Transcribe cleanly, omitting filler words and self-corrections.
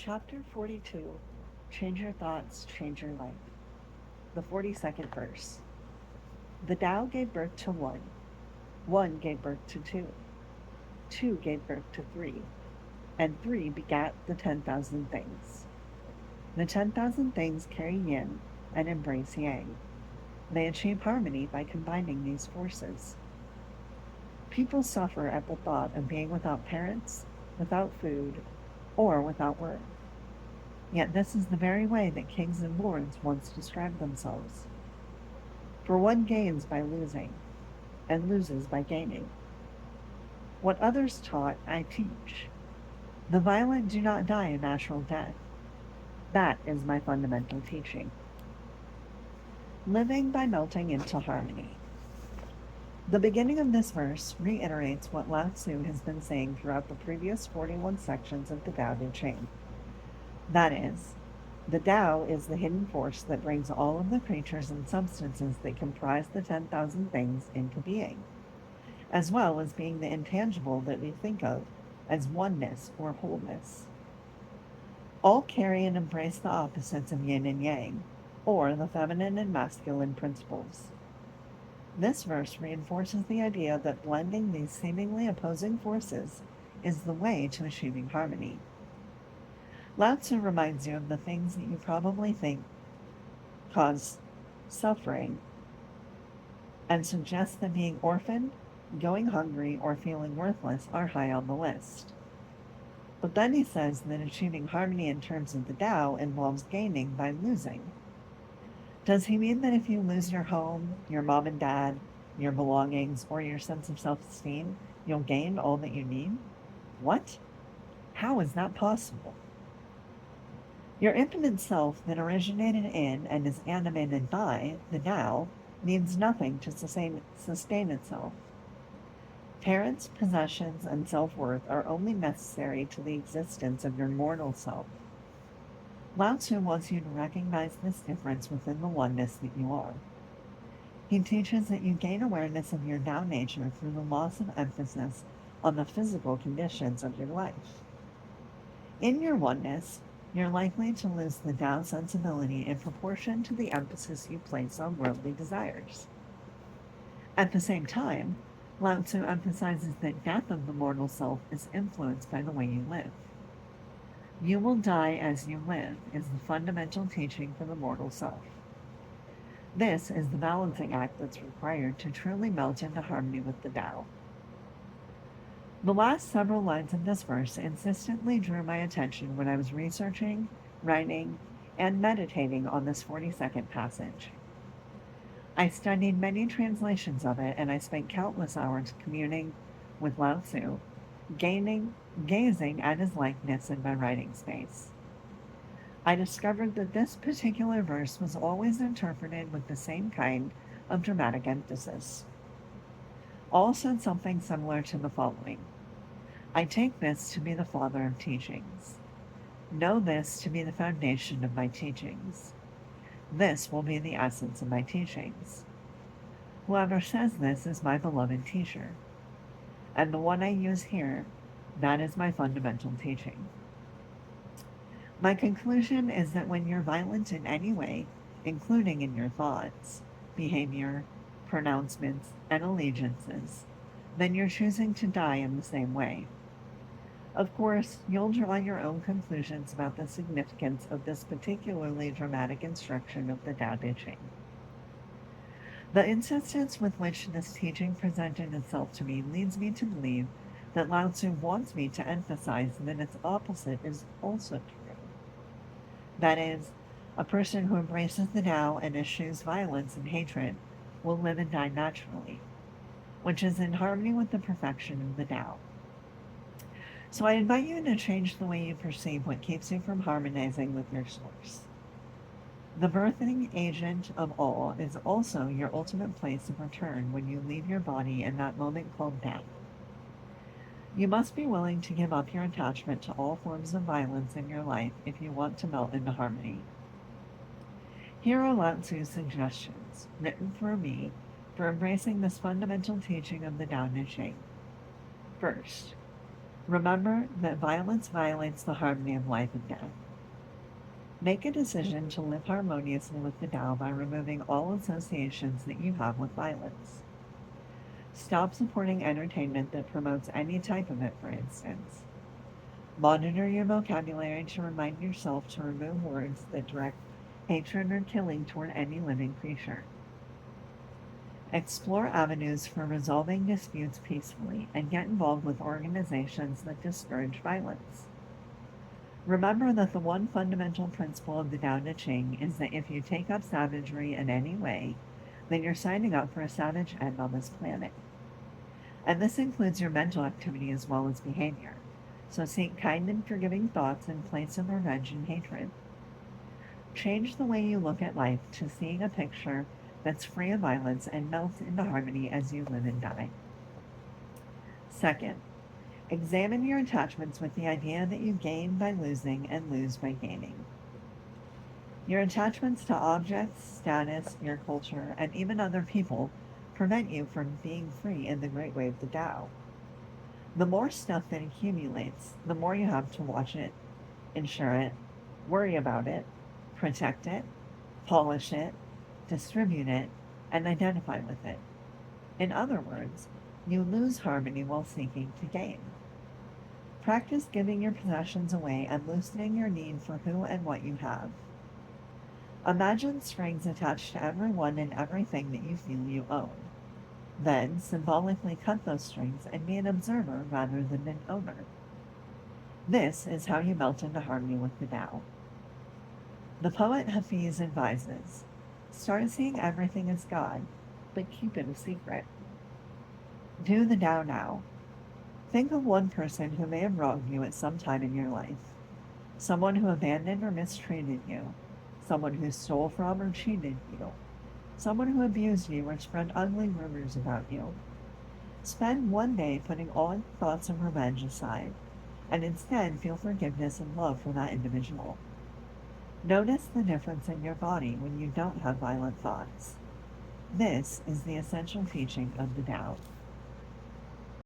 Chapter 42. Change Your Thoughts, Change Your Life. The 42nd verse. The Tao gave birth to one. One gave birth to two. Two gave birth to three. And three begat the 10,000 things. The 10,000 things carry yin and embrace yang. They achieve harmony by combining these forces. People suffer at the thought of being without parents, without food, or without work. Yet this is the very way that kings and lords once described themselves. For one gains by losing, and loses by gaining. What others taught, I teach. The violent do not die a natural death. That is my fundamental teaching. Living by melting into harmony. The beginning of this verse reiterates what Lao Tzu has been saying throughout the previous 41 sections of the Tao Te Ching. That is, the Tao is the hidden force that brings all of the creatures and substances that comprise the 10,000 things into being, as well as being the intangible that we think of as oneness or wholeness. All carry and embrace the opposites of yin and yang, or the feminine and masculine principles. This verse reinforces the idea that blending these seemingly opposing forces is the way to achieving harmony. Lao Tzu reminds you of the things that you probably think cause suffering and suggests that being orphaned, going hungry, or feeling worthless are high on the list. But then he says that achieving harmony in terms of the Tao involves gaining by losing. Does he mean that if you lose your home, your mom and dad, your belongings, or your sense of self esteem, you'll gain all that you need? What? How is that possible? Your infinite self that originated in and is animated by the Tao needs nothing to sustain itself. Parents, possessions, and self worth are only necessary to the existence of your mortal self. Lao Tzu wants you to recognize this difference within the oneness that you are. He teaches that you gain awareness of your Tao nature through the loss of emphasis on the physical conditions of your life. In your oneness, you're likely to lose the Tao sensibility in proportion to the emphasis you place on worldly desires. At the same time, Lao Tzu emphasizes that death of the mortal self is influenced by the way you live. You will die as you live is the fundamental teaching for the mortal self. This is the balancing act that's required to truly melt into harmony with the Tao. The last several lines of this verse insistently drew my attention when I was researching, writing, and meditating on this 42nd passage. I studied many translations of it, and I spent countless hours communing with Lao Tzu, gazing at his likeness in my writing space. I discovered that this particular verse was always interpreted with the same kind of dramatic emphasis. All said something similar to the following. I take this to be the father of teachings. Know this to be the foundation of my teachings. This will be the essence of my teachings. Whoever says this is my beloved teacher. And the one I use here, that is my fundamental teaching. My conclusion is that when you're violent in any way, including in your thoughts, behavior, pronouncements, and allegiances, then you're choosing to die in the same way. Of course, you'll draw your own conclusions about the significance of this particularly dramatic instruction of the Tao Te Ching. The insistence with which this teaching presented itself to me leads me to believe that Lao Tzu wants me to emphasize that its opposite is also true. That is, a person who embraces the Tao and eschews violence and hatred will live and die naturally, which is in harmony with the perfection of the Tao. So I invite you to change the way you perceive what keeps you from harmonizing with your source. The birthing agent of all is also your ultimate place of return when you leave your body in that moment called death. You must be willing to give up your attachment to all forms of violence in your life if you want to melt into harmony. Here are Lao Tzu's suggestions, written for me, for embracing this fundamental teaching of the Tao Te Ching. First, Remember that violence violates the harmony of life and death. Make a decision to live harmoniously with the Tao by removing all associations that you have with violence. Stop supporting entertainment that promotes any type of it, for instance. Monitor your vocabulary to remind yourself to remove words that direct hatred or killing toward any living creature. Explore avenues for resolving disputes peacefully and get involved with organizations that discourage violence. Remember that the one fundamental principle of the Tao Te Ching is that if you take up savagery in any way, then you're signing up for a savage end on this planet. And this includes your mental activity as well as behavior. So seek kind and forgiving thoughts in place of revenge and hatred. Change the way you look at life to seeing a picture that's free of violence and melt into harmony as you live and die. Second, examine your attachments with the idea that you gain by losing and lose by gaining. Your attachments to objects, status, your culture, and even other people prevent you from being free in the great way of the Tao. The more stuff that accumulates, the more you have to watch it, insure it, worry about it, protect it, polish it, distribute it, and identify with it. In other words, you lose harmony while seeking to gain. Practice giving your possessions away and loosening your need for who and what you have. Imagine strings attached to everyone and everything that you feel you own. Then symbolically cut those strings and be an observer rather than an owner. This is how you melt into harmony with the Tao. The poet Hafiz advises, start seeing everything as God, but keep it a secret. Do the Tao now. Think of one person who may have wronged you at some time in your life. Someone who abandoned or mistreated you. Someone who stole from or cheated you. Someone who abused you or spread ugly rumors about you. Spend one day putting all thoughts of revenge aside, and instead feel forgiveness and love for that individual. Notice the difference in your body when you don't have violent thoughts. This is the essential teaching of the Tao.